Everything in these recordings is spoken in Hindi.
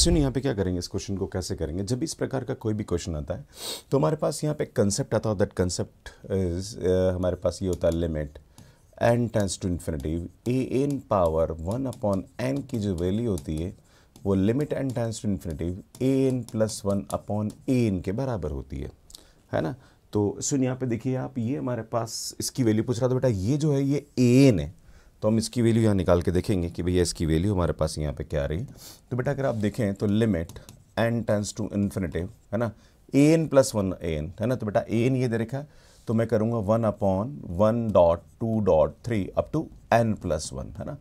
सुनिए यहाँ पे क्या करेंगे, इस क्वेश्चन को कैसे करेंगे। जब इस प्रकार का कोई भी क्वेश्चन आता है तो हमारे पास यहाँ पे कंसेप्ट आता है। दैट कंसेप्ट इज हमारे पास ये होता है limit n tends to infinity a n power 1 upon n की जो वैल्यू होती है वो limit n tends to infinity a n plus 1 upon a n के बराबर होती है ना। तो सुनिए यहाँ पे देखिए आप, ये हमारे पास इसकी वैल्यू पूछ रहा था बेटा, ये जो है ये a n है, तो हम इसकी वैल्यू यहाँ निकाल के देखेंगे कि भैया इसकी वैल्यू हमारे पास यहाँ पे क्या आ रही है। तो बेटा अगर आप देखें तो limit n tends to infinity है ना a n plus 1 a n है ना। तो बेटा a n ये दे रखा है, तो मैं करूँगा 1 upon 1.2.3 up to n plus 1 है ना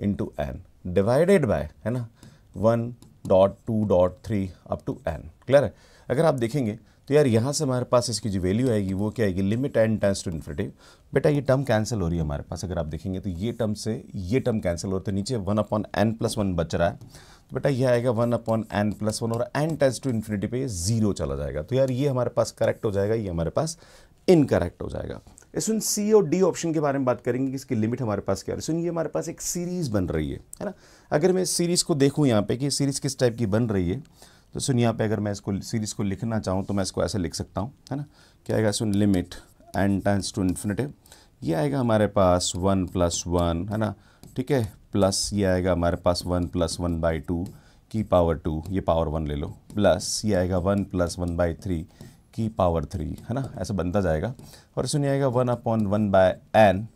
इंटू n डिवाइडेड बाय है ना 1.2.3 अप टू n। क्लियर है। अगर आप देखेंगे तो यार यहाँ से हमारे पास इसकी जो वैल्यू आएगी वो क्या आएगी, limit n tends to infinity. बेटा ये टर्म कैंसिल हो रही है हमारे पास, अगर आप देखेंगे तो ये टर्म से ये टर्म कैंसिल हो रहा है, तो नीचे 1 अपॉन n प्लस 1 बच रहा है। तो बेटा ये आएगा 1 अपॉन n प्लस 1 और n टेंड्स टू इन्फिनिटी पे ये 0 चला जाएगा। तो यार ये हमारे पास करेक्ट हो जाएगा, ये हमारे पास इनकरेक्ट हो जाएगा। इसमें सी और डी ऑप्शन के बारे में बात करेंगे कि इसकी लिमिट हमारे पास क्या है। सुनिए ये हमारे पास एक सीरीज़ बन रही है ना। अगर मैं इस सीरीज़ को देखूँ यहाँ पे कि सीरीज़ किस टाइप की बन रही है, तो सुनिए यहाँ पे अगर मैं इसको सीरीज़ को लिखना चाहूँ तो मैं इसको ऐसे लिख सकता हूँ है ना। क्या आएगा, सुन limit n tends to infinity, ये आएगा हमारे पास 1 प्लस 1 है ना, ठीक है, प्लस ये आएगा हमारे पास 1 प्लस 1/2 की पावर 2, ये पावर 1 ले लो, प्लस ये आएगा 1 प्लस 1/3 की पावर 3 है ना, ऐसा बनता जाएगा। और सुनिए आएगा 1 अपॉन 1/n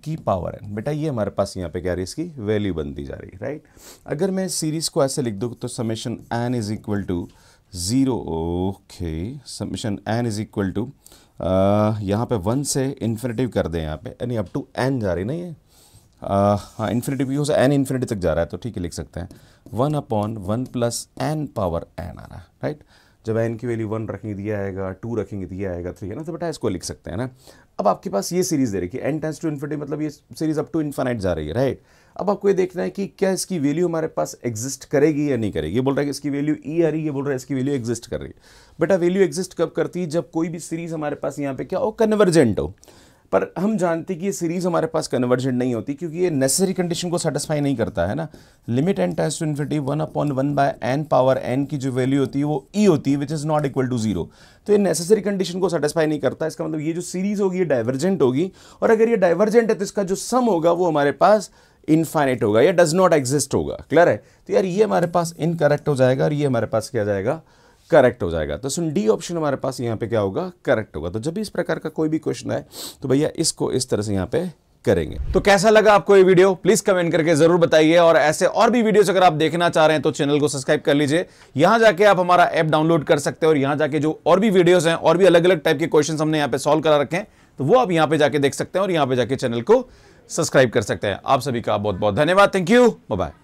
की पावर n। बेटा ये हमारे पास यहाँ पे क्या रही है, इसकी वैल्यू बनती जा रही है, राइट। अगर मैं सीरीज़ को ऐसे लिख दूँ तो summation n is equal to 0, okay, summation n is equal to यहाँ पे 1 से इन्फिनिटी कर दें यहाँ पे, यानी अप टू n जा रही ना ये, हाँ इन्फिनिटी भी हो सकता है, n इन्फिनिटी तक जा रहा है, तो ठीक है लिख सकते हैं 1 upon 1 plus n power n आ रहा है, राइट। जब n की वैल्यू 1 रखेंगे दिया आएगा, 2 रखेंगे दिया आएगा, 3 है ना, तो बेटा इसको लिख सकते हैं ना। अब आपके पास ये सीरीज़ दे रही है n टेंड्स टू इन्फिनिटी, मतलब ये सीरीज़ अप टू इन्फिनाइट जा रही है, राइट। अब आपको ये देखना है कि क्या इसकी वैल्यू हमारे पास एग्जिस्ट करेगी या नहीं करेगी। ये बोल रहा है कि इसकी वैल्यू ई आ रही है, ये बोल रहा है इसकी वैल्यू एग्जिस्ट कर रही है। बेटा वैल्यू एग्जिस्ट कब करती है, जब कोई भी सीरीज़ हमारे पास यहाँ पे क्या हो, कन्वर्जेंट हो। पर हम जानते कि ये सीरीज़ हमारे पास कन्वर्जेंट नहीं होती क्योंकि ये नेसेसरी कंडीशन को सेटिस्फाई नहीं करता है ना। Limit n tends to infinity 1 upon 1/n power n की जो वैल्यू होती है वो e होती है, which is not equal to 0। तो ये नेसेसरी कंडीशन को सेटिस्फाई नहीं करता। इसका मतलब ये जो सीरीज़ होगी ये डाइवर्जेंट होगी, और अगर ये डाइवर्जेंट है तो इसका जो सम होगा वो हमारे पास इनफाइनाइट होगा, या डज नॉट एग्जिस्ट होगा। क्लियर है। तो यार ये हमारे पास इनकरेक्ट हो जाएगा और ये हमारे पास क्या जाएगा, करेक्ट हो जाएगा। तो सुन डी ऑप्शन हमारे पास यहाँ पे क्या होगा, करेक्ट होगा। तो जब भी इस प्रकार का कोई भी क्वेश्चन आए तो भैया इसको इस तरह से यहाँ पे करेंगे। तो कैसा लगा आपको ये वीडियो, प्लीज कमेंट करके जरूर बताइए। और ऐसे और भी वीडियोस अगर आप देखना चाह रहे हैं तो चैनल को सब्सक्राइब कर लीजिए। यहां जाके आप हमारा ऐप डाउनलोड कर सकते हैं और यहां जाके जो और भी वीडियोस हैं और भी अलग अलग टाइप के क्वेश्चन हमने यहाँ पे सॉल्व करा रखे हैं, तो वो आप यहाँ पे जाके देख सकते हैं और यहाँ पे जाके चैनल को सब्सक्राइब कर सकते हैं। आप सभी का बहुत बहुत धन्यवाद। Thank you, bye bye.